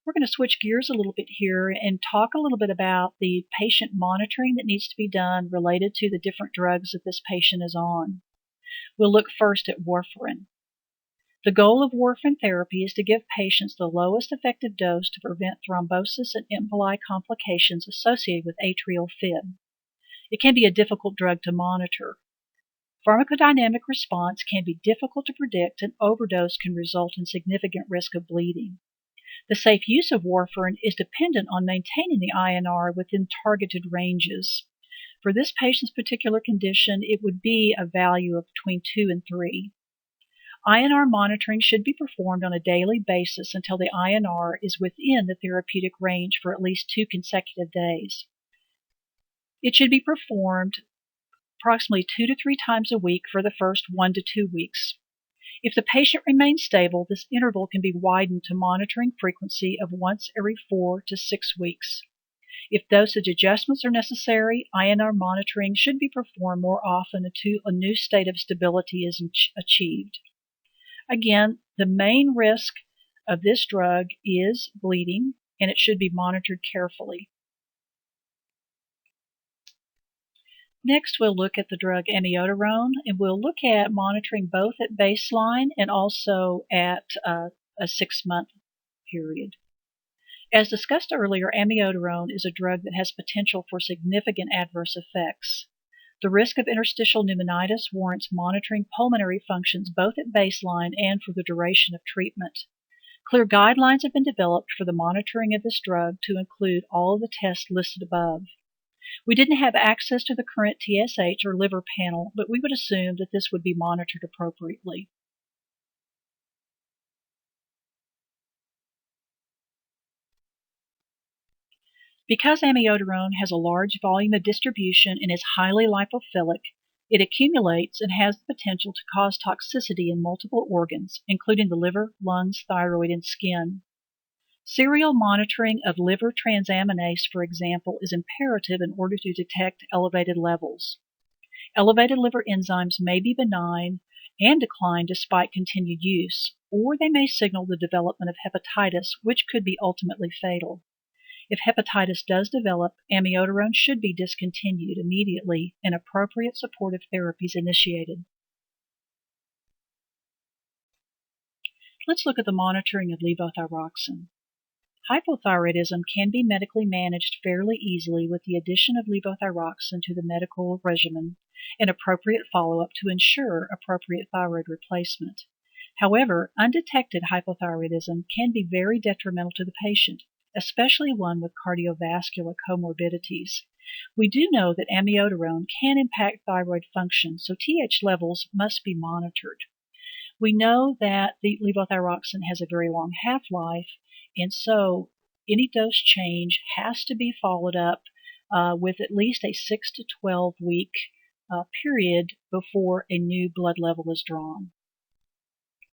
We're going to switch gears a little bit here and talk a little bit about the patient monitoring that needs to be done related to the different drugs that this patient is on. We'll look first at warfarin. The goal of warfarin therapy is to give patients the lowest effective dose to prevent thrombosis and emboli complications associated with atrial fib. It can be a difficult drug to monitor. Pharmacodynamic response can be difficult to predict, and overdose can result in significant risk of bleeding. The safe use of warfarin is dependent on maintaining the INR within targeted ranges. For this patient's particular condition, it would be a value of between 2 and 3. INR monitoring should be performed on a daily basis until the INR is within the therapeutic range for at least 2 consecutive days. It should be performed approximately 2 to 3 times a week for the first 1 to 2 weeks. If the patient remains stable, this interval can be widened to monitoring frequency of once every 4 to 6 weeks. If dosage adjustments are necessary, INR monitoring should be performed more often until a new state of stability is achieved. Again, the main risk of this drug is bleeding, and it should be monitored carefully. Next, we'll look at the drug amiodarone, and we'll look at monitoring both at baseline and also at a 6-month period. As discussed earlier, amiodarone is a drug that has potential for significant adverse effects. The risk of interstitial pneumonitis warrants monitoring pulmonary functions both at baseline and for the duration of treatment. Clear guidelines have been developed for the monitoring of this drug to include all of the tests listed above. We didn't have access to the current TSH or liver panel, but we would assume that this would be monitored appropriately. Because amiodarone has a large volume of distribution and is highly lipophilic, it accumulates and has the potential to cause toxicity in multiple organs, including the liver, lungs, thyroid, and skin. Serial monitoring of liver transaminase, for example, is imperative in order to detect elevated levels. Elevated liver enzymes may be benign and decline despite continued use, or they may signal the development of hepatitis, which could be ultimately fatal. If hepatitis does develop, amiodarone should be discontinued immediately and appropriate supportive therapies initiated. Let's look at the monitoring of levothyroxine. Hypothyroidism can be medically managed fairly easily with the addition of levothyroxine to the medical regimen and appropriate follow-up to ensure appropriate thyroid replacement. However, undetected hypothyroidism can be very detrimental to the patient, especially one with cardiovascular comorbidities. We do know that amiodarone can impact thyroid function, so TH levels must be monitored. We know that the levothyroxine has a very long half-life, and so any dose change has to be followed up with at least a 6 to 12 week period before a new blood level is drawn.